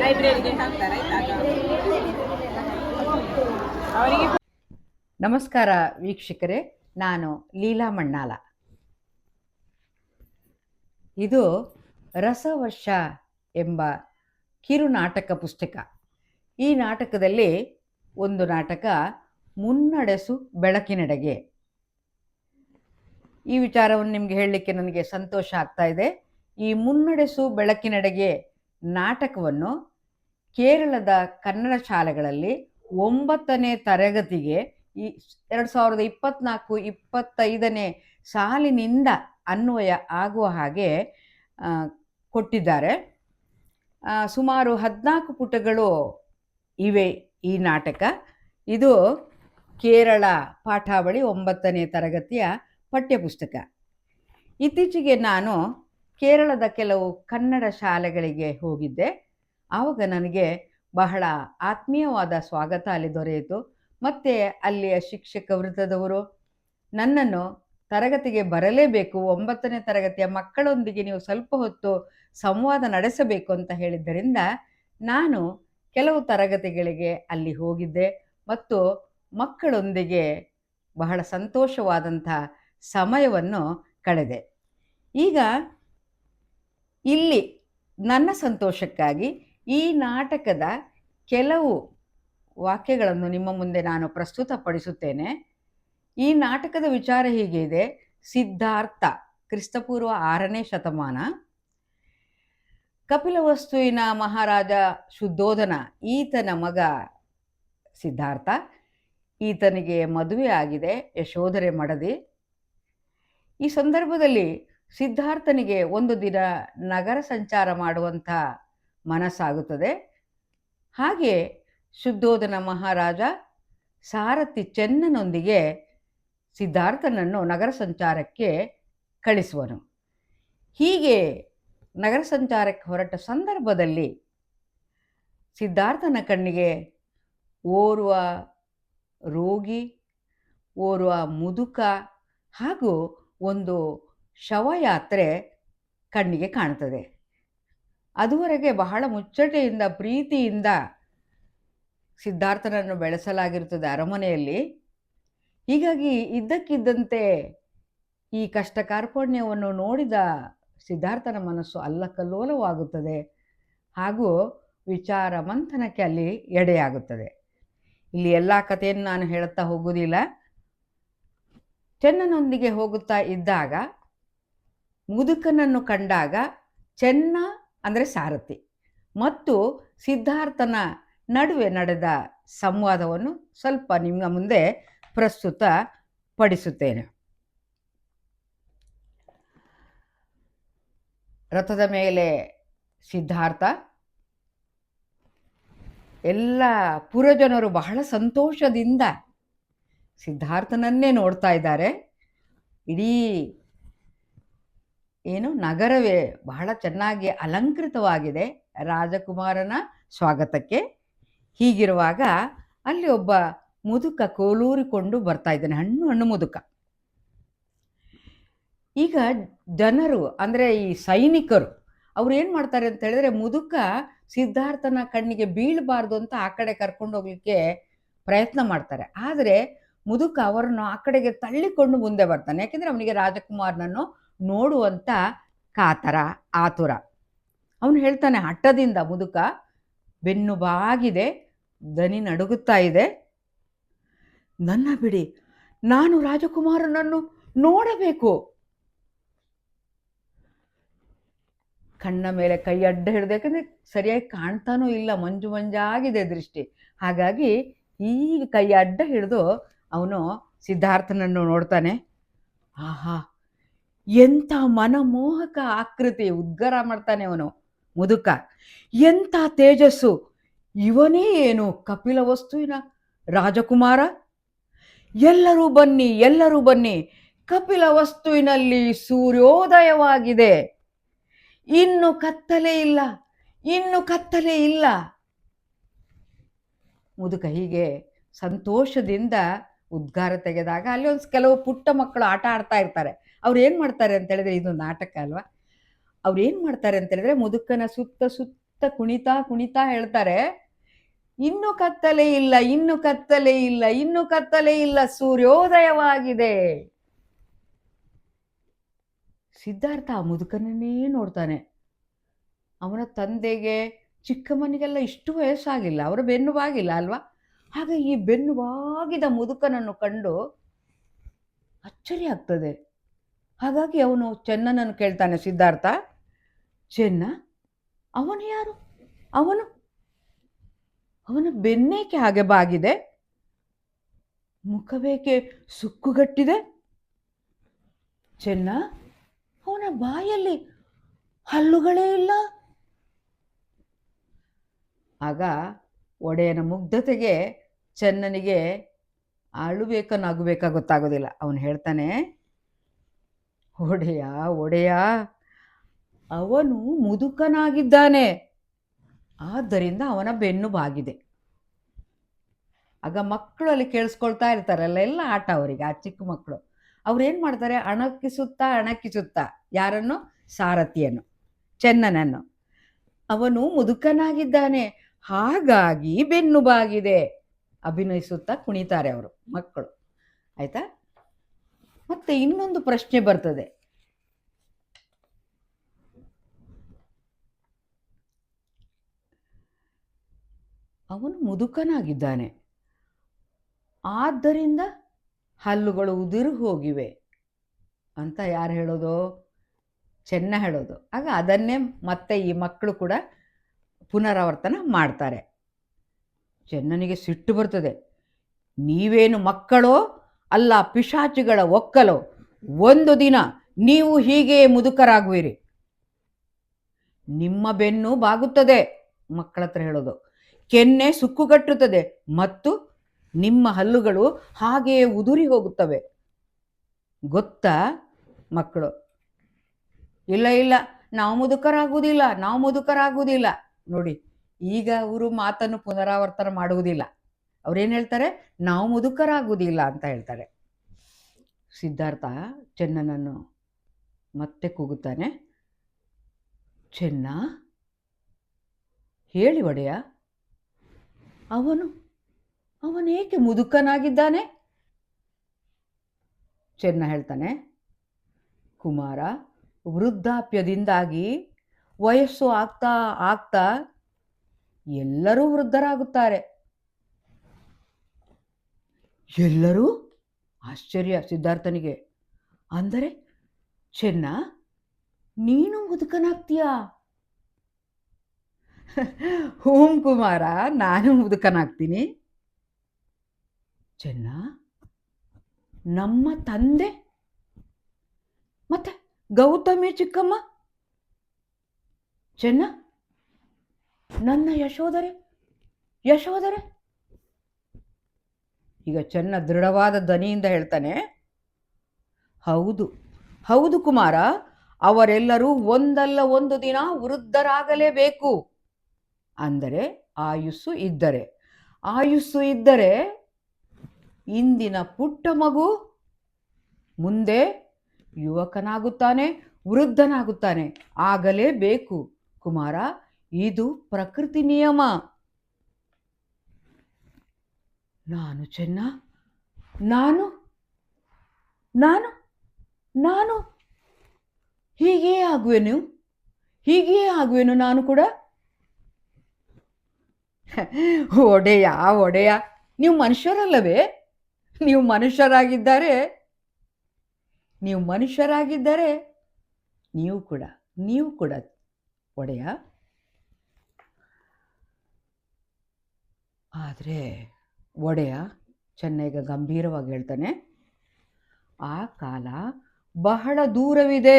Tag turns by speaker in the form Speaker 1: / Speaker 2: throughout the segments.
Speaker 1: ಲೈಬ್ರರಿಗೆ ಹಾಕ್ತಾರೆ ಅವರಿಗೆ.
Speaker 2: ನಮಸ್ಕಾರ ವೀಕ್ಷಕರೇ, ನಾನು ಲೀಲಾ ಮಣ್ಣಾಲ. ಇದು ರಸವರ್ಷ ಎಂಬ ಕಿರು ನಾಟಕ ಪುಸ್ತಕ. ಈ ನಾಟಕದಲ್ಲಿ ಒಂದು ನಾಟಕ ಮುನ್ನಡೆಸು ಬೆಳಕಿನೆಡೆಗೆ. ಈ ವಿಚಾರವನ್ನು ನಿಮಗೆ ಹೇಳಲಿಕ್ಕೆ ನನಗೆ ಸಂತೋಷ ಆಗ್ತಾ ಇದೆ. ಈ ಮುನ್ನಡೆಸು ಬೆಳಕಿನೆಡೆಗೆ ನಾಟಕವನ್ನು ಕೇರಳದ ಕನ್ನಡ ಶಾಲೆಗಳಲ್ಲಿ 9ನೇ ತರಗತಿಗೆ ಈ 2024-25ನೇ ಸಾಲಿನಿಂದ ಅನ್ವಯ ಆಗುವ ಹಾಗೆ ಕೊಟ್ಟಿದ್ದಾರೆ. ಸುಮಾರು 14 ಪುಟಗಳು ಇವೆ ಈ ನಾಟಕ. ಇದು ಕೇರಳ ಪಾಠಾವಳಿ 9ನೇ ತರಗತಿಯ ಪಠ್ಯಪುಸ್ತಕ. ಇತ್ತೀಚೆಗೆ ನಾನು ಕೇರಳದ ಕೆಲವು ಕನ್ನಡ ಶಾಲೆಗಳಿಗೆ ಹೋಗಿದ್ದೆ. ಆವಾಗ ನನಗೆ ಬಹಳ ಆತ್ಮೀಯವಾದ ಸ್ವಾಗತ ಅಲ್ಲಿ ದೊರೆಯಿತು. ಮತ್ತು ಅಲ್ಲಿಯ ಶಿಕ್ಷಕ ವೃತ್ತದವರು ನನ್ನನ್ನು ತರಗತಿಗೆ ಬರಲೇಬೇಕು, 9ನೇ ತರಗತಿಯ ಮಕ್ಕಳೊಂದಿಗೆ ನೀವು ಸ್ವಲ್ಪ ಹೊತ್ತು ಸಂವಾದ ನಡೆಸಬೇಕು ಅಂತ ಹೇಳಿದ್ದರಿಂದ ನಾನು ಕೆಲವು ತರಗತಿಗಳಿಗೆ ಅಲ್ಲಿ ಹೋಗಿದ್ದೆ ಮತ್ತು ಮಕ್ಕಳೊಂದಿಗೆ ಬಹಳ ಸಂತೋಷವಾದಂಥ ಸಮಯವನ್ನು ಕಳೆದೆ. ಈಗ ಇಲ್ಲಿ ನನ್ನ ಸಂತೋಷಕ್ಕಾಗಿ ಈ ನಾಟಕದ ಕೆಲವು ವಾಕ್ಯಗಳನ್ನು ನಿಮ್ಮ ಮುಂದೆ ನಾನು ಪ್ರಸ್ತುತಪಡಿಸುತ್ತೇನೆ. ಈ ನಾಟಕದ ವಿಚಾರ ಹೀಗೆ ಇದೆ. ಸಿದ್ಧಾರ್ಥ, ಕ್ರಿಸ್ತಪೂರ್ವ 6ನೇ ಶತಮಾನ. ಕಪಿಲವಸ್ತುವಿನ ಮಹಾರಾಜ ಶುದ್ಧೋಧನ, ಈತನ ಮಗ ಸಿದ್ಧಾರ್ಥ. ಈತನಿಗೆ ಮದುವೆ ಆಗಿದೆ, ಯಶೋಧರೆ ಮಡದಿ. ಈ ಸಂದರ್ಭದಲ್ಲಿ ಸಿದ್ಧಾರ್ಥನಿಗೆ ಒಂದು ದಿನ ನಗರ ಸಂಚಾರ ಮಾಡುವಂಥ ಮನಸ್ಸಾಗುತ್ತದೆ. ಹಾಗೆ ಶುದ್ಧೋಧನ ಮಹಾರಾಜ ಸಾರಥಿ ಚೆನ್ನನೊಂದಿಗೆ ಸಿದ್ಧಾರ್ಥನನ್ನು ನಗರ ಸಂಚಾರಕ್ಕೆ ಕಳಿಸುವನು. ಹೀಗೆ ನಗರ ಸಂಚಾರಕ್ಕೆ ಹೊರಟ ಸಂದರ್ಭದಲ್ಲಿ ಸಿದ್ಧಾರ್ಥನ ಕಣ್ಣಿಗೆ ಓರ್ವ ರೋಗಿ, ಓರ್ವ ಮುದುಕ ಹಾಗೂ ಒಂದು ಶವಯಾತ್ರೆ ಕಣ್ಣಿಗೆ ಕಾಣ್ತದೆ. ಅದುವರೆಗೆ ಬಹಳ ಮುಚ್ಚಟೆಯಿಂದ ಪ್ರೀತಿಯಿಂದ ಸಿದ್ಧಾರ್ಥನನ್ನು ಬೆಳೆಸಲಾಗಿರುತ್ತದೆ ಅರಮನೆಯಲ್ಲಿ. ಹೀಗಾಗಿ ಇದ್ದಕ್ಕಿದ್ದಂತೆ ಈ ಕಷ್ಟ ಕಾರ್ಪಣ್ಯವನ್ನು ನೋಡಿದ ಸಿದ್ಧಾರ್ಥನ ಮನಸ್ಸು ಅಲ್ಲಕಲ್ಲೋಲವಾಗುತ್ತದೆ ಹಾಗೂ ವಿಚಾರ ಮಂಥನಕ್ಕೆ ಅಲ್ಲಿ ಎಡೆಯಾಗುತ್ತದೆ. ಇಲ್ಲಿ ಎಲ್ಲ ಕಥೆಯನ್ನು ನಾನು ಹೇಳುತ್ತಾ ಹೋಗುವುದಿಲ್ಲ. ಚೆನ್ನನೊಂದಿಗೆ ಹೋಗುತ್ತಾ ಇದ್ದಾಗ ಮುದುಕನನ್ನು ಕಂಡಾಗ ಚೆನ್ನ ಅಂದರೆ ಸಾರಥಿ ಮತ್ತು ಸಿದ್ಧಾರ್ಥನ ನಡುವೆ ನಡೆದ ಸಂವಾದವನ್ನು ಸ್ವಲ್ಪ ನಿಮ್ಮ ಮುಂದೆ ಪ್ರಸ್ತುತ ಪಡಿಸುತ್ತೇನೆ. ರಥದ ಮೇಲೆ ಸಿದ್ಧಾರ್ಥ, ಎಲ್ಲ ಪುರಜನರು ಬಹಳ ಸಂತೋಷದಿಂದ ಸಿದ್ಧಾರ್ಥನನ್ನೇ ನೋಡ್ತಾ ಇದ್ದಾರೆ. ಇಡೀ ನಗರವೇ ಬಹಳ ಚೆನ್ನಾಗಿ ಅಲಂಕೃತವಾಗಿದೆ ರಾಜಕುಮಾರನ ಸ್ವಾಗತಕ್ಕೆ. ಹೀಗಿರುವಾಗ ಅಲ್ಲಿ ಒಬ್ಬ ಮುದುಕ ಕೋಲೂರಿಕೊಂಡು ಬರ್ತಾ ಇದ್ದಾನೆ, ಹಣ್ಣು ಮುದುಕ. ಈಗ ಜನರು ಅಂದರೆ ಈ ಸೈನಿಕರು ಅವ್ರು ಏನು ಮಾಡ್ತಾರೆ ಅಂತ ಹೇಳಿದ್ರೆ, ಮುದುಕ ಸಿದ್ಧಾರ್ಥನ ಕಣ್ಣಿಗೆ ಬೀಳಬಾರ್ದು ಅಂತ ಆ ಕಡೆ ಕರ್ಕೊಂಡು ಹೋಗ್ಲಿಕ್ಕೆ ಪ್ರಯತ್ನ ಮಾಡ್ತಾರೆ. ಆದರೆ ಮುದುಕ ಅವರನ್ನು ಆ ಕಡೆಗೆ ತಳ್ಳಿಕೊಂಡು ಮುಂದೆ ಬರ್ತಾನೆ. ಯಾಕೆಂದರೆ ಅವನಿಗೆ ರಾಜಕುಮಾರನನ್ನು ನೋಡುವಂಥ ಕಾತರ, ಆತುರ. ಅವನು ಹೇಳ್ತಾನೆ ಹಠದಿಂದ, ಮುದುಕ ಬೆನ್ನು ಬಾಗಿದೆ, ದನಿ ನಡುಗುತ್ತಾ ಇದೆ, ನನ್ನ ಬಿಡಿ, ನಾನು ರಾಜಕುಮಾರನನ್ನು ನೋಡಬೇಕು. ಕಣ್ಣ ಮೇಲೆ ಕೈ ಅಡ್ಡ ಹಿಡಿದು, ಯಾಕಂದರೆ ಸರಿಯಾಗಿ ಕಾಣ್ತಾನೂ ಇಲ್ಲ, ಮಂಜು ಮಂಜಾಗಿದೆ ದೃಷ್ಟಿ. ಹಾಗಾಗಿ ಈಗ ಕೈ ಅಡ್ಡ ಹಿಡಿದು ಅವನು ಸಿದ್ಧಾರ್ಥನನ್ನು ನೋಡ್ತಾನೆ. ಆಹಾ, ಎಂಥ ಮನಮೋಹಕ ಆಕೃತಿ! ಉದ್ಗಾರ ಮಾಡ್ತಾನೆ ಅವನು ಮುದುಕ. ಎಂಥ ತೇಜಸ್ಸು! ಇವನೇ ಏನು ಕಪಿಲವಸ್ತುವಿನ ರಾಜಕುಮಾರ? ಎಲ್ಲರೂ ಬನ್ನಿ, ಎಲ್ಲರೂ ಬನ್ನಿ, ಕಪಿಲವಸ್ತುವಿನಲ್ಲಿ ಸೂರ್ಯೋದಯವಾಗಿದೆ, ಇನ್ನು ಕತ್ತಲೆ ಇಲ್ಲ, ಇನ್ನು ಕತ್ತಲೆ ಇಲ್ಲ. ಮುದುಕ ಹೀಗೆ ಸಂತೋಷದಿಂದ ಉದ್ಗಾರ ತೆಗೆದಾಗ ಅಲ್ಲಿ ಕೆಲವು ಪುಟ್ಟ ಮಕ್ಕಳು ಆಟ ಆಡ್ತಾ ಇರ್ತಾರೆ. ಅವ್ರು ಏನು ಮಾಡ್ತಾರೆ ಅಂತ ಹೇಳಿದ್ರೆ, ಇದು ನಾಟಕ ಅಲ್ವಾ, ಅವ್ರು ಏನು ಮಾಡ್ತಾರೆ ಅಂತ ಹೇಳಿದ್ರೆ ಮುದುಕನ ಸುತ್ತ ಸುತ್ತ ಕುಣಿತಾ ಕುಣಿತಾ ಹೇಳ್ತಾರೆ, ಇನ್ನು ಕತ್ತಲೆ ಇಲ್ಲ, ಇನ್ನು ಕತ್ತಲೆ ಇಲ್ಲ, ಇನ್ನು ಕತ್ತಲೆ ಇಲ್ಲ, ಸೂರ್ಯೋದಯವಾಗಿದೆ. ಸಿದ್ಧಾರ್ಥ ಆ ಮುದುಕನನ್ನೇ ನೋಡ್ತಾನೆ. ಅವನ ತಂದೆಗೆ ಚಿಕ್ಕಮ್ಮನಿಗೆಲ್ಲ ಇಷ್ಟು ವಯಸ್ಸಾಗಿಲ್ಲ, ಅವರ ಬೆನ್ನುಬಾಗಿಲ್ಲ ಅಲ್ವಾ. ಆಗ ಈ ಬೆನ್ನುಬಾಗಿದ ಮುದುಕನನ್ನು ಕಂಡು ಅಚ್ಚರಿ ಆಗ್ತದೆ. ಹಾಗಾಗಿ ಅವನು ಚೆನ್ನನನ್ನು ಕೇಳ್ತಾನೆ, ಸಿದ್ಧಾರ್ಥ, ಚೆನ್ನ, ಅವನು ಯಾರು? ಅವನ ಬೆನ್ನೇಕೆ ಹಾಗೆ ಬಾಗಿದೆ? ಮುಖಬೇಕೆ ಸುಕ್ಕುಗಟ್ಟಿದೆ? ಚೆನ್ನ, ಅವನ ಬಾಯಲ್ಲಿ ಹಲ್ಲುಗಳೇ ಇಲ್ಲ. ಆಗ ಒಡೆಯನ ಮುಗ್ಧತೆಗೆ ಚೆನ್ನನಿಗೆ ಅಳುಬೇಕಾ ನಗಬೇಕಾ ಗೊತ್ತಾಗೋದಿಲ್ಲ. ಅವನು ಹೇಳ್ತಾನೆ, ಒಡೆಯ, ಅವನು ಮುದುಕನಾಗಿದ್ದಾನೆ, ಆದ್ದರಿಂದ ಅವನ ಬೆನ್ನು ಬಾಗಿದೆ. ಆಗ ಮಕ್ಕಳು ಅಲ್ಲಿ ಕೇಳಿಸ್ಕೊಳ್ತಾ ಇರ್ತಾರಲ್ಲ, ಎಲ್ಲ ಆಟ ಅವರಿಗೆ, ಆ ಚಿಕ್ಕ ಮಕ್ಕಳು. ಅವ್ರೇನು ಮಾಡ್ತಾರೆ, ಅಣಕಿಸುತ್ತಾ ಯಾರನ್ನು? ಸಾರಥಿಯನ್ನು, ಚೆನ್ನನನ್ನು. ಅವನು ಮುದುಕನಾಗಿದ್ದಾನೆ, ಹಾಗಾಗಿ ಬೆನ್ನು ಬಾಗಿದೆ ಅಭಿನಯಿಸುತ್ತಾ ಕುಣಿತಾರೆ ಅವರು ಮಕ್ಕಳು. ಆಯ್ತಾ? ಮತ್ತೆ ಇನ್ನೊಂದು ಪ್ರಶ್ನೆ ಬರ್ತದೆ. ಅವನು ಮುದುಕನಾಗಿದ್ದಾನೆ, ಆದ್ದರಿಂದ ಹಲ್ಲುಗಳು ಉದುರು ಹೋಗಿವೆ ಅಂತ ಯಾರು ಹೇಳೋದು? ಚೆನ್ನ ಹೇಳೋದು. ಆಗ ಅದನ್ನೇ ಮತ್ತೆ ಈ ಮಕ್ಕಳು ಕೂಡ ಪುನರಾವರ್ತನ ಮಾಡ್ತಾರೆ. ಚೆನ್ನನಿಗೆ ಸಿಟ್ಟು ಬರ್ತದೆ. ನೀವೇನು ಮಕ್ಕಳೋ ಅಲ್ಲ ಪಿಶಾಚಿಗಳ ಒಕ್ಕಲೋ, ಒಂದು ದಿನ ನೀವು ಹೀಗೆ ಮುದುಕರಾಗುವಿರಿ, ನಿಮ್ಮ ಬೆನ್ನು ಬಾಗುತ್ತದೆ, ಮಕ್ಕಳ ಹತ್ರ ಹೇಳೋದು, ಕೆನ್ನೆ ಸುಕ್ಕುಗಟ್ಟುತ್ತದೆ ಮತ್ತು ನಿಮ್ಮ ಹಲ್ಲುಗಳು ಹಾಗೆಯೇ ಉದುರಿ ಹೋಗುತ್ತವೆ, ಗೊತ್ತಾ? ಮಕ್ಕಳು, ಇಲ್ಲ, ನಾವು ಮುದುಕರಾಗುವುದಿಲ್ಲ. ನೋಡಿ, ಈಗ ಅವರು ಮಾತನ್ನು ಪುನರಾವರ್ತನೆ ಮಾಡುವುದಿಲ್ಲ. ಅವ್ರೇನು ಹೇಳ್ತಾರೆ? ನಾವು ಮುದುಕರಾಗುವುದಿಲ್ಲ ಅಂತ ಹೇಳ್ತಾರೆ. ಸಿದ್ಧಾರ್ಥ ಚೆನ್ನನನ್ನು ಮತ್ತೆ ಕೂಗುತ್ತಾನೆ, ಚೆನ್ನ, ಹೇಳಿ ಒಡೆಯ, ಅವನೇಕೆ ಮುದುಕನಾಗಿದ್ದಾನೆ? ಚೆನ್ನ ಹೇಳ್ತಾನೆ, ಕುಮಾರ, ವೃದ್ಧಾಪ್ಯದಿಂದಾಗಿ ವಯಸ್ಸು ಆಗ್ತಾ ಆಗ್ತಾ ಎಲ್ಲರೂ ವೃದ್ಧರಾಗುತ್ತಾರೆ. ಎಲ್ಲರೂ? ಆಶ್ಚರ್ಯ ಸಿದ್ಧಾರ್ಥನಿಗೆ. ಅಂದರೆ ಚೆನ್ನ, ನೀನು ಮುದುಕನಾಗ್ತೀಯಾ? ಹೂಂ ಕುಮಾರ, ನಾನು ಮುದುಕನಾಗ್ತೀನಿ. ಚೆನ್ನ, ನಮ್ಮ ತಂದೆ ಮತ್ತೆ ಗೌತಮಿ ಚಿಕ್ಕಮ್ಮ? ಚೆನ್ನ, ನನ್ನ ಯಶೋಧರೆ? ಈಗ ಚೆನ್ನ ದೃಢವಾದ ಧ್ವನಿಯಿಂದ ಹೇಳ್ತಾನೆ, ಹೌದು ಕುಮಾರ, ಅವರೆಲ್ಲರೂ ಒಂದಲ್ಲ ಒಂದು ದಿನ ವೃದ್ಧರಾಗಲೇಬೇಕು. ಅಂದರೆ ಆಯುಸ್ಸು ಇದ್ದರೆ ಇಂದಿನ ಪುಟ್ಟ ಮಗು ಮುಂದೆ ಯುವಕನಾಗುತ್ತಾನೆ, ವೃದ್ಧನಾಗುತ್ತಾನೆ, ಆಗಲೇಬೇಕು ಕುಮಾರ, ಇದು ಪ್ರಕೃತಿ ನಿಯಮ. ನಾನು ಚೆನ್ನ, ನಾನು ಹೀಗೇ ಆಗುವೆನು ನಾನು ಕೂಡ. ಒಡೆಯ, ನೀವು ಮನುಷ್ಯರಲ್ಲವೇ? ನೀವು ಮನುಷ್ಯರಾಗಿದ್ದರೆ ನೀವು ಕೂಡ ಒಡೆಯ. ಆದರೆ ಒಡೆಯ, ಚೆನ್ನೈಗ ಗಂಭೀರವಾಗಿ ಹೇಳ್ತಾನೆ, ಆ ಕಾಲ ಬಹಳ ದೂರವಿದೆ.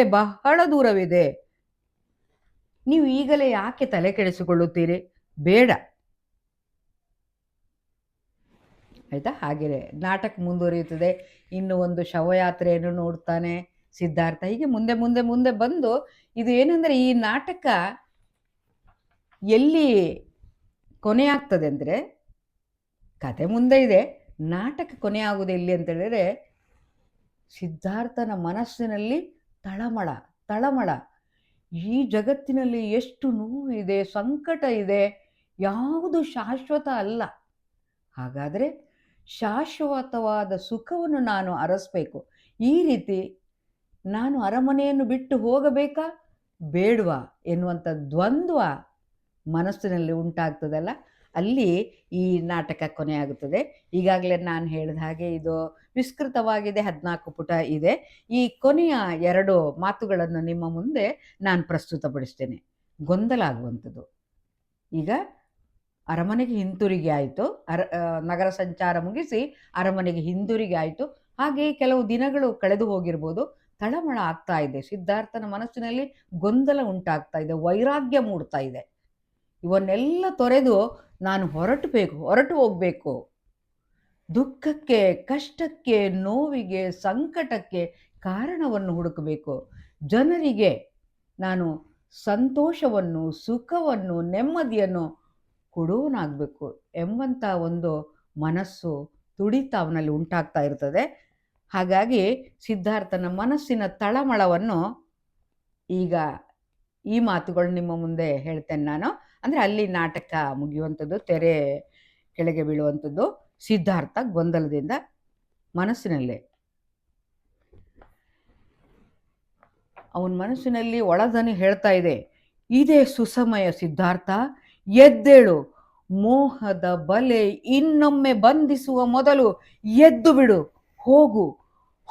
Speaker 2: ನೀವು ಈಗಲೇ ಯಾಕೆ ತಲೆ ಕೆಡಿಸಿಕೊಳ್ಳುತ್ತೀರಿ? ಬೇಡ, ಆಯಿತಾ? ಹಾಗೆಯೇ ನಾಟಕ ಮುಂದುವರಿಯುತ್ತದೆ. ಇನ್ನು ಒಂದು ಶವಯಾತ್ರೆಯನ್ನು ನೋಡ್ತಾನೆ ಸಿದ್ಧಾರ್ಥ. ಹೀಗೆ ಮುಂದೆ ಬಂದು, ಇದು ಏನಂದರೆ, ಈ ನಾಟಕ ಎಲ್ಲಿ ಕೊನೆಯಾಗ್ತದೆ ಅಂದರೆ, ಕತೆ ಮುಂದೆ ಇದೆ, ನಾಟಕ ಕೊನೆಯಾಗುವುದು ಎಲ್ಲಿ ಅಂತ ಹೇಳಿದರೆ, ಸಿದ್ಧಾರ್ಥನ ಮನಸ್ಸಿನಲ್ಲಿ ತಳಮಳ. ಈ ಜಗತ್ತಿನಲ್ಲಿ ಎಷ್ಟು ನೋವು ಇದೆ, ಸಂಕಟ ಇದೆ, ಯಾವುದು ಶಾಶ್ವತ ಅಲ್ಲ. ಹಾಗಾದರೆ ಶಾಶ್ವತವಾದ ಸುಖವನ್ನು ನಾನು ಅರಸಬೇಕು. ಈ ರೀತಿ ನಾನು ಅರಮನೆಯನ್ನು ಬಿಟ್ಟು ಹೋಗಬೇಕಾ ಬೇಡವಾ ಎನ್ನುವಂಥ ದ್ವಂದ್ವ ಮನಸ್ಸಿನಲ್ಲಿ ಉಂಟಾಗ್ತದಲ್ಲ, ಅಲ್ಲಿ ಈ ನಾಟಕ ಕೊನೆಯಾಗುತ್ತದೆ. ಈಗಾಗಲೇ ನಾನು ಹೇಳಿದ ಹಾಗೆ ಇದು ವಿಸ್ತೃತವಾಗಿದೆ, 14 ಪುಟ ಇದೆ. ಈ ಕೊನೆಯ 2 ಮಾತುಗಳನ್ನು ನಿಮ್ಮ ಮುಂದೆ ನಾನು ಪ್ರಸ್ತುತಪಡಿಸ್ತೇನೆ. ಗೊಂದಲ ಆಗುವಂಥದ್ದು. ಈಗ ಅರಮನೆಗೆ ಹಿಂತಿರುಗಿ ಆಯಿತು, ನಗರ ಸಂಚಾರ ಮುಗಿಸಿ ಅರಮನೆಗೆ ಹಿಂದಿರುಗಿ ಆಯಿತು. ಹಾಗೆಯೇ ಕೆಲವು ದಿನಗಳು ಕಳೆದು ಹೋಗಿರ್ಬೋದು. ತಳಮಳ ಆಗ್ತಾ ಇದೆ, ಸಿದ್ಧಾರ್ಥನ ಮನಸ್ಸಿನಲ್ಲಿ ಗೊಂದಲ ಉಂಟಾಗ್ತಾ ಇದೆ, ವೈರಾಗ್ಯ ಮೂಡ್ತಾ ಇದೆ. ಇವನ್ನೆಲ್ಲ ತೊರೆದು ನಾನು ಹೊರಟು ಹೋಗಬೇಕು. ದುಃಖಕ್ಕೆ, ಕಷ್ಟಕ್ಕೆ, ನೋವಿಗೆ, ಸಂಕಟಕ್ಕೆ ಕಾರಣವನ್ನು ಹುಡುಕಬೇಕು. ಜನರಿಗೆ ನಾನು ಸಂತೋಷವನ್ನು, ಸುಖವನ್ನು, ನೆಮ್ಮದಿಯನ್ನು ಕೊಡುವನಾಗಬೇಕು ಎಂಬಂಥ ಒಂದು ಮನಸ್ಸು ತುಡಿತ ಅವನಲ್ಲಿ ಉಂಟಾಗ್ತಾ ಇರ್ತದೆ. ಹಾಗಾಗಿ ಸಿದ್ಧಾರ್ಥನ ಮನಸ್ಸಿನ ತಳಮಳವನ್ನು ಈಗ ಈ ಮಾತುಗಳು ನಿಮ್ಮ ಮುಂದೆ ಹೇಳ್ತೇನೆ ನಾನು. ಅಂದರೆ ಅಲ್ಲಿ ನಾಟಕ ಮುಗಿಯುವಂಥದ್ದು, ತೆರೆ ಕೆಳಗೆ ಬೀಳುವಂಥದ್ದು. ಸಿದ್ಧಾರ್ಥ ಗೊಂದಲದಿಂದ ಮನಸ್ಸಿನಲ್ಲೇ, ಅವನ ಮನಸ್ಸಿನಲ್ಲಿ ಒಳದನಿ ಹೇಳ್ತಾ ಇದೆ, ಇದೇ ಸುಸಮಯ ಸಿದ್ಧಾರ್ಥ, ಎದ್ದೇಳು. ಮೋಹದ ಬಲೆ ಇನ್ನೊಮ್ಮೆ ಬಂಧಿಸುವ ಮೊದಲು ಎದ್ದು ಬಿಡು, ಹೋಗು,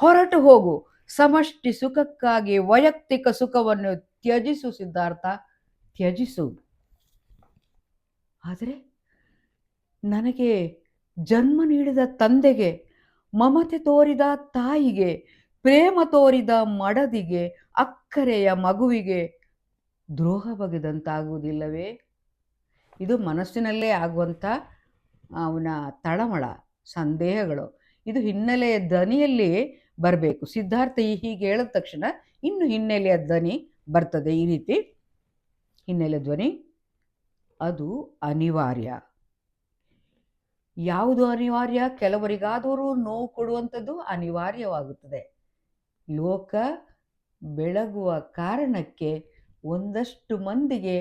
Speaker 2: ಹೊರಟು ಹೋಗು. ಸಮಷ್ಟಿ ಸುಖಕ್ಕಾಗಿ ವೈಯಕ್ತಿಕ ಸುಖವನ್ನು ತ್ಯಜಿಸು ಸಿದ್ಧಾರ್ಥ, ತ್ಯಜಿಸು. ಆದರೆ ನನಗೆ ಜನ್ಮ ನೀಡಿದ ತಂದೆಗೆ, ಮಮತೆ ತೋರಿದ ತಾಯಿಗೆ, ಪ್ರೇಮ ತೋರಿದ ಮಡದಿಗೆ, ಅಕ್ಕರೆಯ ಮಗುವಿಗೆ ದ್ರೋಹ ಬಗೆದಂತಾಗುವುದಿಲ್ಲವೇ? ಇದು ಮನಸ್ಸಿನಲ್ಲೇ ಆಗುವಂಥ ಅವನ ತಳಮಳ, ಸಂದೇಹಗಳು. ಇದು ಹಿನ್ನೆಲೆಯ ಧ್ವನಿಯಲ್ಲಿ ಬರಬೇಕು. ಸಿದ್ಧಾರ್ಥ ಹೀಗೆ ಹೇಳಿದ ತಕ್ಷಣ ಇನ್ನು ಹಿನ್ನೆಲೆಯ ಧ್ವನಿ ಬರ್ತದೆ. ಈ ರೀತಿ ಹಿನ್ನೆಲೆ ಧ್ವನಿ, ಅದು ಅನಿವಾರ್ಯ. ಯಾವುದು ಅನಿವಾರ್ಯ? ಕೆಲವರಿಗಾದರೂ ನೋವು ಕೊಡುವಂಥದ್ದು ಅನಿವಾರ್ಯವಾಗುತ್ತದೆ. ಲೋಕ ಬೆಳಗುವ ಕಾರಣಕ್ಕೆ ಒಂದಷ್ಟು ಮಂದಿಗೆ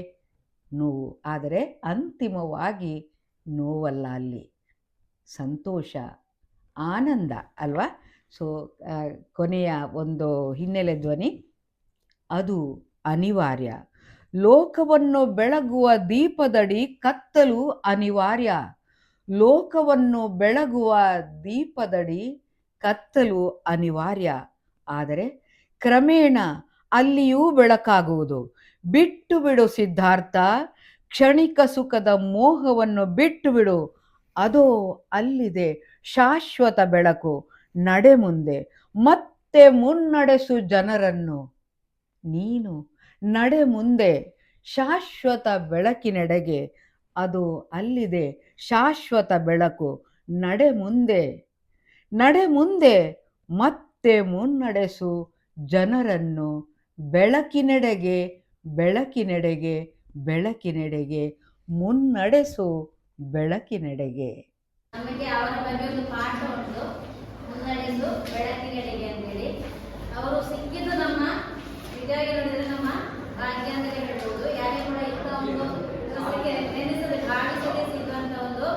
Speaker 2: ನೋವು, ಆದರೆ ಅಂತಿಮವಾಗಿ ನೋವಲ್ಲ, ಅಲ್ಲಿ ಸಂತೋಷ, ಆನಂದ ಅಲ್ವಾ? ಸೊ ಕೊನೆಯ ಒಂದು ಹಿನ್ನೆಲೆ ಧ್ವನಿ, ಅದು ಅನಿವಾರ್ಯ. ಲೋಕವನ್ನು ಬೆಳಗುವ ದೀಪದಡಿ ಕತ್ತಲು ಅನಿವಾರ್ಯ. ಲೋಕವನ್ನು ಬೆಳಗುವ ದೀಪದಡಿ ಕತ್ತಲು ಅನಿವಾರ್ಯ. ಆದರೆ ಕ್ರಮೇಣ ಅಲ್ಲಿಯೂ ಬೆಳಕಾಗುವುದು. ಬಿಟ್ಟು ಬಿಡು ಸಿದ್ಧಾರ್ಥ, ಕ್ಷಣಿಕ ಸುಖದ ಮೋಹವನ್ನು ಬಿಟ್ಟು ಬಿಡು. ಅದೋ ಅಲ್ಲಿದೆ ಶಾಶ್ವತ ಬೆಳಕು. ನಡೆ ಮುಂದೆ, ಮತ್ತೆ ಮುನ್ನಡೆಸು ಜನರನ್ನು. ನೀನು ನಡೆ ಮುಂದೆ ಶಾಶ್ವತ ಬೆಳಕಿನೆಡೆಗೆ. ಅದು ಅಲ್ಲಿದೆ ಶಾಶ್ವತ ಬೆಳಕು. ನಡೆ ಮುಂದೆ, ನಡೆ ಮುಂದೆ, ಮತ್ತೆ ಮುನ್ನಡೆಸು ಜನರನ್ನು. ಬೆಳಕಿನೆಡೆಗೆ, ಬೆಳಕಿನೆಡೆಗೆ, ಬೆಳಕಿನೆಡೆಗೆ, ಮುನ್ನಡೆಸು ಬೆಳಕಿನೆಡೆಗೆ.
Speaker 3: ನಮಗೆ ಅವರ ಬಗ್ಗೆ ಒಂದು ಪಾಠ ಉಂಟು, ಮುನ್ನಡೆಸು ಬೆಳಕಿನೆಡೆಗೆ ಅಂತೇಳಿ. ಅವರು ಸಿಕ್ಕಿದ್ದು ನಮ್ಮ ನಿಜವಾಗಿ ನೋಡಿದ್ರೆ ನಮ್ಮ ಭಾಗ್ಯ ಅಂತ ಹೇಳ್ಬೋದು. ಯಾರೇ ಕೂಡ ಇಂಥ ಒಂದು ದಿವಸಕ್ಕೆ ನೆನೆಸದೆ ಕಾಣಿಸದೆ ಸಿಗುವಂತ ಒಂದು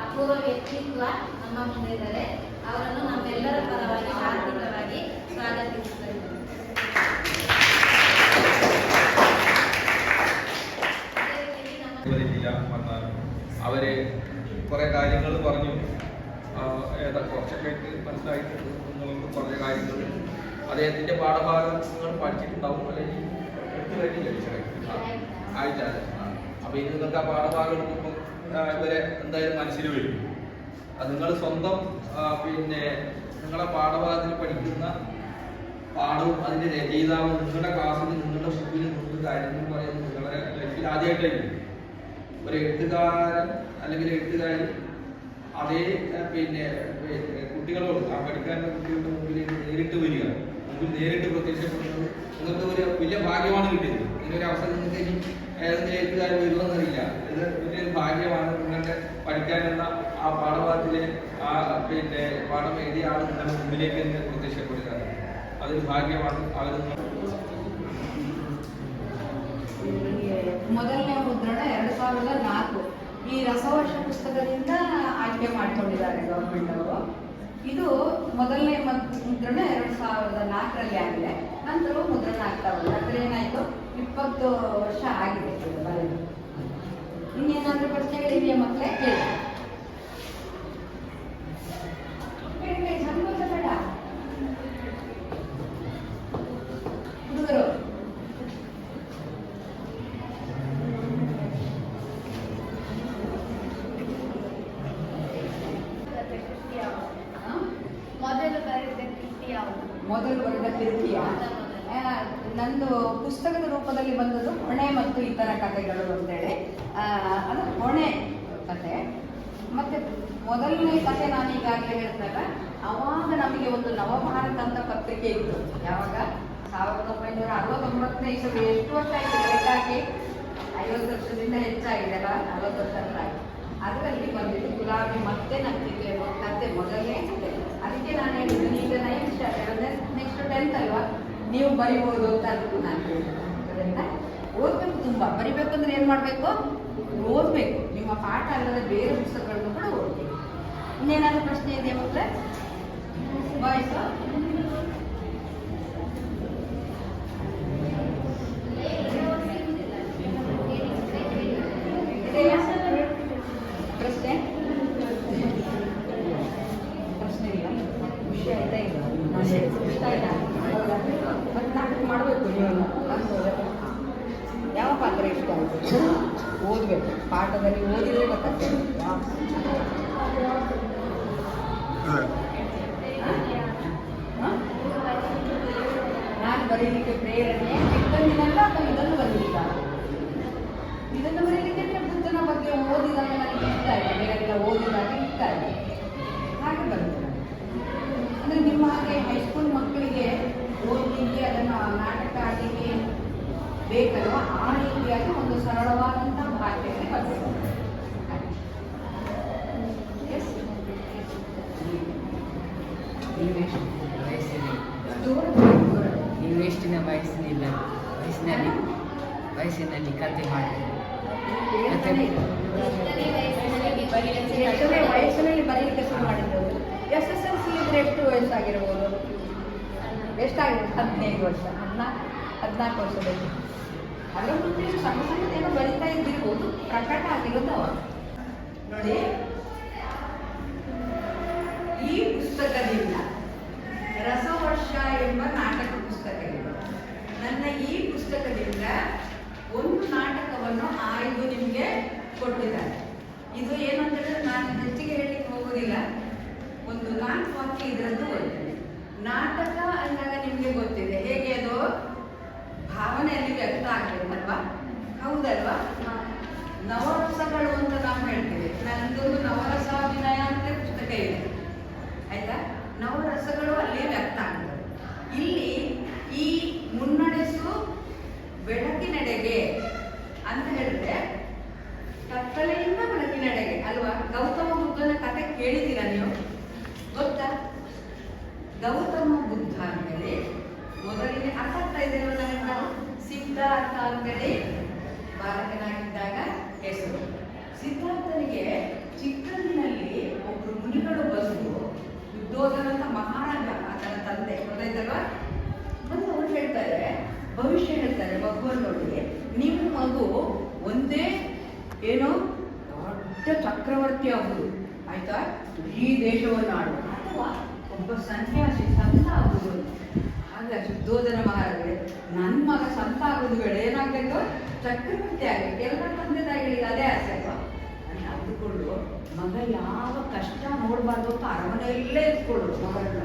Speaker 3: ಅಪೂರ್ವ ವ್ಯಕ್ತಿತ್ವ ನಮ್ಮ ಮುಂದೆ ಇದ್ದಾರೆ. ಅವರನ್ನು ನಮ್ಮೆಲ್ಲರ ಪರವಾಗಿ ಹಾರ್ದಿಕವಾಗಿ ಸ್ವಾಗತಿಸುತ್ತೇವೆ.
Speaker 4: അവര് കുറെ കാര്യങ്ങൾ പറഞ്ഞു. കുറച്ചൊക്കെ മനസ്സിലായിട്ടുണ്ട്. നിങ്ങൾക്ക് കുറേ കാര്യങ്ങൾ അദ്ദേഹത്തിന്റെ പാഠഭാഗങ്ങൾ പഠിച്ചിട്ടുണ്ടാവും, അല്ലെങ്കിൽ എടുത്തു കഴിഞ്ഞ് ആയിട്ടാണ്. അപ്പൊ ഇനി നിങ്ങൾക്ക് ആ പാഠഭാഗം എടുക്കുമ്പോൾ ഇവരെ എന്തായാലും മനസ്സിൽ വരും. അത് നിങ്ങൾ സ്വന്തം പിന്നെ നിങ്ങളെ പാഠഭാഗത്തിൽ പഠിക്കുന്ന പാഠവും അതിന്റെ രചയിതാവും നിങ്ങളുടെ ക്ലാസ്സിൽ നിങ്ങളുടെ മുമ്പിൽ നിന്ന് കാര്യങ്ങൾ പറയുന്നത് നിങ്ങളുടെ ലൈഫിൽ ആദ്യമായിട്ടായിരിക്കും. ഒരു എഴുത്തുകാരൻ അല്ലെങ്കിൽ എഴുത്തുകാരി അതേ പിന്നെ കുട്ടികളോട്, ആ പഠിക്കാനുള്ള കുട്ടികളുടെ മുമ്പിൽ നേരിട്ട് വരിക, മുമ്പിൽ നേരിട്ട് പ്രത്യക്ഷപ്പെടുന്നത് നിങ്ങൾക്ക് ഒരു വലിയ ഭാഗ്യമാണ് കിട്ടിയത്. ഇങ്ങനൊരു അവസരം നിങ്ങൾക്ക് ഇനി ഏതെങ്കിലും എഴുത്തുകാർ വരുമെന്നറിയില്ല. ഇത് വലിയൊരു ഭാഗ്യമാണ്. നിങ്ങളുടെ പഠിക്കാനുള്ള ആ പാഠഭാഗത്തിലെ ആ പിന്നെ പാഠം എഴുതിയ ആൾ നിങ്ങളുടെ മുമ്പിലേക്ക് തന്നെ പ്രത്യക്ഷപ്പെടുക. അതൊരു ഭാഗ്യമാണ്. അവർ
Speaker 2: ನನಗೆ ಮೊದಲನೇ ಮುದ್ರಣ 2004. ಈ ರಸವರ್ಷ ಪುಸ್ತಕದಿಂದ ಆಯ್ಕೆ ಮಾಡ್ಕೊಂಡಿದ್ದಾರೆ ಗೌರ್ಮೆಂಟ್ ಅವರು. ಇದು ಮೊದಲನೇ ಮುದ್ರಣ 2004ರಲ್ಲಿ ಆಗಿದೆ. ನಂತರ ಮುದ್ರಣ ಆಗ್ತಾ ಬಂತು. ಅದ್ರ ಏನಾಯ್ತು, 20 ವರ್ಷ ಆಗಿದೆ ಬರೆದು. ಇನ್ನೇನಾದ್ರೂ ಪ್ರಶ್ನೆಗಳಿದೆಯಾ ಮಕ್ಕಳೇ? ಕೇಳಿ ಸಂತೋಷ ಬೇಡ ಹುಡುಗರು. ಮೊದಲು ಬರೆದ ಕೃತಿಯ ನಂದು ಪುಸ್ತಕದ ರೂಪದಲ್ಲಿ ಬಂದದ್ದು ಹೊಣೆ ಮತ್ತು ಇತರ ಕಥೆಗಳು ಅಂತೇಳಿ. ಅದು ಹೊಣೆ ಕಥೆ. ಮತ್ತೆ ಮೊದಲನೇ ಕಥೆ ನಾನು ಈಗಾಗಲೇ ಹೇಳಿದಾಗ, ಅವಾಗ ನಮಗೆ ಒಂದು ನವಭಾರತ ಅಂತ ಪತ್ರಿಕೆ ಇತ್ತು. ಯಾವಾಗ 1969ನೇ ಇಸವಿ. ಎಷ್ಟು ವರ್ಷ ಆಯಿತು ಲೆಕ್ಕಾಕಿ? 50 ವರ್ಷದಿಂದ ಹೆಚ್ಚಾಗಿದೆ ಅಲ್ಲ, 40 ವರ್ಷ ಆಯಿತು. ಅದರಲ್ಲಿ ಬಂದಿದ್ದು ಗುಲಾಬಿ ಮತ್ತೆ ನಂಬಿಕೆ ಕತೆ, ಮೊದಲನೇ ಕತೆ. ಅದಕ್ಕೆ ನಾನು ಹೇಳಿದ್ದೀನಿ, ಈಗ 9th ಸ್ಟ್ಯಾಂಡರ್ಡ್, ನೆಕ್ಸ್ಟ್ 10th ಅಲ್ವಾ, ನೀವು ಬರಿಬೋದು ಅಂತ ಅದಕ್ಕೂ ನಾನು ಹೇಳ್ತೀನಿ. ಅದರಿಂದ ಓದಬೇಕು, ತುಂಬ ಬರಿಬೇಕು ಅಂದ್ರೆ ಏನು ಮಾಡಬೇಕು? ಓದಬೇಕು. ನಿಮ್ಮ ಪಾಠ ಅಲ್ಲದೆ ಬೇರೆ ಪುಸ್ತಕಗಳನ್ನು ಕೂಡ ಓದಬೇಕು. ಇನ್ನೇನಾದರೂ ಪ್ರಶ್ನೆ ಇದೆಯಾ ಮಕ್ಕಳೇ? ವಾಯ್ಸು ಪ್ರಶ್ನೆ? ಪ್ರಶ್ನೆ ಇಲ್ಲ, ವಿಷಯ ಆಯ್ತಾ ಇಲ್ಲ? ಇಷ್ಟ ಇಲ್ಲ ಮತ್ತೆ ನಾಟಕ ಮಾಡಬೇಕು. ನೀವು ಯಾವ ಪಾತ್ರ ಇಷ್ಟ ಆಯಿತು? ಓದಬೇಕು. ಪಾಠದಲ್ಲಿ ಓದಿದ್ರೆ ಗೊತ್ತಾಗ್ತದೆ. ನಾನು ಬರೀಲಿಕ್ಕೆ ಪ್ರೇರಣೆ ಚಿಕ್ಕಂದಿನಲ್ಲ ಅಥವಾ ಇದನ್ನು ಬರೀಲಿಲ್ಲ? ಇದನ್ನು ಬರೀಲಿಕ್ಕೆ ಬುದ್ಧನ ಬಗ್ಗೆ ಓದಿದಾಗ ನನಗೆ ಇಷ್ಟ ಆಯಿತು. ಬೇರೆಲ್ಲ ಓದಿದಾಗ ಇಷ್ಟ ಆಯಿತು, ಹಾಗೆ ಬರುತ್ತೆ. ಅಂದರೆ ನಿಮ್ಮ ಹಾಗೆ ಹೈಸ್ಕೂಲ್ ಮಕ್ಕಳಿಗೆ ಓದಲಿಕ್ಕೆ, ಅದನ್ನು ನಾಟಕ ಆಡಲಿಕ್ಕೆ ಬೇಕಲ್ವ, ಆ ರೀತಿಯಾಗಿ ಒಂದು ಸರಳವಾದಂಥ ಭಾಷೆಯಲ್ಲಿ ಬರ್ತದೆ.
Speaker 5: ನೀವು ಎಷ್ಟಿನ ವಯಸ್ಸಿನಲ್ಲಿ ಕತೆ ಮಾಡ್ತೀವಿ.
Speaker 2: ಎಷ್ಟನೇ ವಯಸ್ಸಿನಲ್ಲಿ ಬರೀಲಿಕ್ಕೆ ಶುರು ಮಾಡಿದ್ದು? SSLC ಇದ್ರೆ ಎಷ್ಟು ವಯಸ್ಸಾಗಿರ್ಬೋದು? ಎಷ್ಟಾಗಿರ್ಬೋದು? 15 ವರ್ಷ, 14 ವರ್ಷದಲ್ಲಿ. ಅದರ ಮುಂದೆ ಸಣ್ಣ ಸಣ್ಣದೇನೋ ಬರಿತಾ ಇದ್ದಿರ್ಬೋದು, ಪ್ರಕಟ ಆಗಿರೋದು ಅವಾಗ. ನೋಡಿ, ಈ ಪುಸ್ತಕದಿಂದ ರಸವರ್ಷ ಎಂಬ ನಾಟಕ ಪುಸ್ತಕ ಇದೆ. ನನ್ನ ಈ ಪುಸ್ತಕದಿಂದ ಒಂದು ನಾಟಕವನ್ನು ಆಯ್ದು ನಿಮಗೆ ಕೊಟ್ಟಿದ್ದಾರೆ. ಇದು ಏನು ಅಂತ ಹೇಳಿದ್ರೆ, ನಾನು ಹೆಚ್ಚಿಗೆ ಹೇಳಲಿಕ್ಕೆ ಹೋಗೋದಿಲ್ಲ. ಒಂದು 4 ವಾಕ್ಯ ಇದರದ್ದು ಓದ್ತೇನೆ. ನಾಟಕ ಅಂದಾಗ ನಿಮಗೆ ಗೊತ್ತಿದೆ ಹೇಗೆ, ಅದು ಭಾವನೆಯಲ್ಲಿ ವ್ಯಕ್ತ ಆಗ್ಬೇಕಲ್ವಾ? ಹೌದಲ್ವಾ? ನವರಸಗಳು ಅಂತ ನಾವು ಹೇಳ್ತೀವಿ. ನನ್ನದೊಂದು ನವರಸಾಭಿನಯ ಅಂತ ಪುಸ್ತಕ ಇದೆ, ಆಯ್ತಾ? ನವರಸಗಳು ಅಲ್ಲಿ ವ್ಯಕ್ತ ಆಗ್ತದೆ. ಇಲ್ಲಿ ಈ ಮುನ್ನಡೆಸು ಬೆಳಕಿನೆಡೆಗೆ ಅಂತ ಹೇಳಿದ್ರೆ, ಕತ್ತಲೆಯಿಂದ ಬೆಳಕಿನೆಡೆಗೆ ಅಲ್ವಾ? ಗೌತಮ ಬುದ್ಧನ ಕಥೆ ಕೇಳಿದ್ದೀರಾ ನೀವು? ಗೊತ್ತಾ? ಗೌತಮ ಬುದ್ಧ ಅಂತೇಳಿ ಮೊದಲಿಗೆ ಅರ್ಥ ಆಗ್ತಾ ಇದೆ ನನಗೆ. ಸಿದ್ಧಾರ್ಥ ಅಂತೇಳಿ ಬಾಲಕನಾಗಿದ್ದಾಗ ಹೆಸರು. ಸಿದ್ಧಾರ್ಥನಿಗೆ ಚಿಕ್ಕಂದಿನಲ್ಲಿ ಒಬ್ಬರು ಮುನಿಗಳು ಬಂದು, ಯುದ್ಧೋಧನಂತ ಮಹಾರಾಜ ಆತನ ತಂದೆ, ಗೊತ್ತಾಯ್ತಲ್ವಾ? ಬಂದು ಅವ್ರು ಹೇಳ್ತಾರೆ, ಭವಿಷ್ಯ ಹೇಳ್ತಾರೆ ಮಗುವನ್ನು ನೋಡಿ, ನಿಮ್ಮ ಮಗು ಒಂದೇ ಏನೋ ದೊಡ್ಡ ಚಕ್ರವರ್ತಿ ಆಗುವುದು, ಆಯ್ತಾ? ಈ ದೇಶವನ್ನು ಆಡುವ, ಅಥವಾ ಒಬ್ಬ ಸನ್ಯಾಸಿ ಸಂತ ಆಗುವುದು. ಆಗ ಶುದ್ಧೋಧನ ಮಹಾರಾಜರೇ, ನನ್ನ ಮಗ ಸಂತ ಆಗುವುದು ಬೇಡ, ಏನಾಗಬೇಕು? ಚಕ್ರವರ್ತಿ ಆಗಬೇಕು. ಎಲ್ಲ ತಂದೆದಾಗಿಗಳಿಗೆ ಅದೇ ಆಸೆ ಅಲ್ವಾ ಅಂತ ಅಂದುಕೊಂಡು, ಮಗ ಯಾವ ಕಷ್ಟ ನೋಡಬಾರ್ದು ಅಂತ ಅರಮನೆಯಲ್ಲೇ ಇಟ್ಕೊಳ್ಳು ಮಗಳನ್ನ,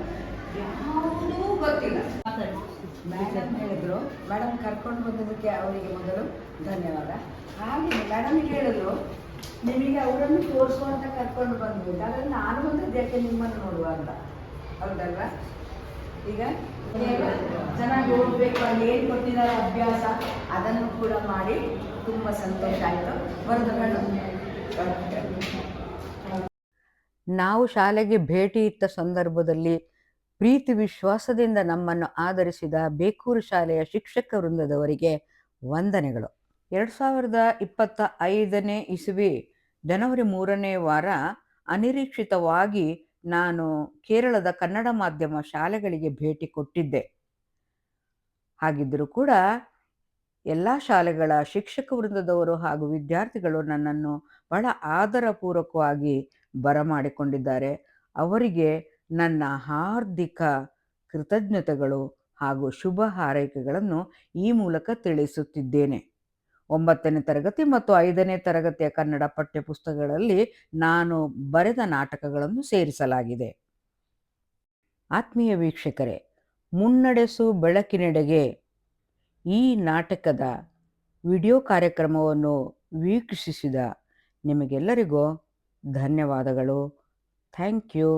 Speaker 2: ಯಾವುದೂ ಗೊತ್ತಿಲ್ಲ. ಮೇಡಮ್ ಹೇಳಿದ್ರು, ಮೇಡಮ್ ಕರ್ಕೊಂಡು ಬಂದದಕ್ಕೆ ಅವರಿಗೆ ಮೊದಲು ಧನ್ಯವಾದ. ಹಾಗೆ ಮೇಡಮ್ ಹೇಳಿದ್ರು, ನಿಮಗೆ ಅವರನ್ನು ತೋರಿಸುವಂತ ಕರ್ಕೊಂಡು ಬಂದ್ಬಿಟ್ಟು, ಅದನ್ನು ನಾನು ಬಂದದ್ದು ಯಾಕೆ ನಿಮ್ಮನ್ನು ನೋಡುವ ಅಂತ. ಹೌದಲ್ವಾ? ಈಗ ಚೆನ್ನಾಗಿ ಓದಬೇಕು, ಅಲ್ಲಿ ಏನು ಕೊಟ್ಟಿದ್ದಾರೆ ಅಭ್ಯಾಸ, ಅದನ್ನು ಕೂಡ ಮಾಡಿ ತುಂಬ ಸಂತೋಷ ಆಯಿತು. ಬರೋದು ಮೇಡಮ್.
Speaker 6: ನಾವು ಶಾಲೆಗೆ ಭೇಟಿ ಇತ್ತ ಸಂದರ್ಭದಲ್ಲಿ ಪ್ರೀತಿ ವಿಶ್ವಾಸದಿಂದ ನಮ್ಮನ್ನು ಆಧರಿಸಿದ ಬೇಕೂರು ಶಾಲೆಯ ಶಿಕ್ಷಕ ವೃಂದದವರಿಗೆ ವಂದನೆಗಳು. 2025 ಇಸವಿ ಜನವರಿ 3ನೇ ವಾರ ಅನಿರೀಕ್ಷಿತವಾಗಿ ನಾನು ಕೇರಳದ ಕನ್ನಡ ಮಾಧ್ಯಮ ಶಾಲೆಗಳಿಗೆ ಭೇಟಿ ಕೊಟ್ಟಿದ್ದೆ. ಹಾಗಿದ್ದರೂ ಕೂಡ ಎಲ್ಲ ಶಾಲೆಗಳ ಶಿಕ್ಷಕ ವೃಂದದವರು ಹಾಗೂ ವಿದ್ಯಾರ್ಥಿಗಳು ನನ್ನನ್ನು ಬಹಳ ಆದರಪೂರ್ವಕವಾಗಿ ಬರಮಾಡಿಕೊಂಡಿದ್ದಾರೆ. ಅವರಿಗೆ ನನ್ನ ಹಾರ್ದಿಕ ಕೃತಜ್ಞತೆಗಳು ಹಾಗೂ ಶುಭ ಹಾರೈಕೆಗಳನ್ನು ಈ ಮೂಲಕ ತಿಳಿಸುತ್ತಿದ್ದೇನೆ. 9ನೇ ತರಗತಿ ಮತ್ತು 5ನೇ ತರಗತಿಯ ಕನ್ನಡ ಪಠ್ಯಪುಸ್ತಕಗಳಲ್ಲಿ ನಾನು ಬರೆದ ನಾಟಕಗಳನ್ನು ಸೇರಿಸಲಾಗಿದೆ. ಆತ್ಮೀಯ ವೀಕ್ಷಕರೇ, ಮುನ್ನಡೆಸು ಬೆಳಕಿನೆಡೆಗೆ ಈ ನಾಟಕದ ವಿಡಿಯೋ ಕಾರ್ಯಕ್ರಮವನ್ನು ವೀಕ್ಷಿಸಿದ ನಿಮಗೆಲ್ಲರಿಗೂ ಧನ್ಯವಾದಗಳು. Thank you.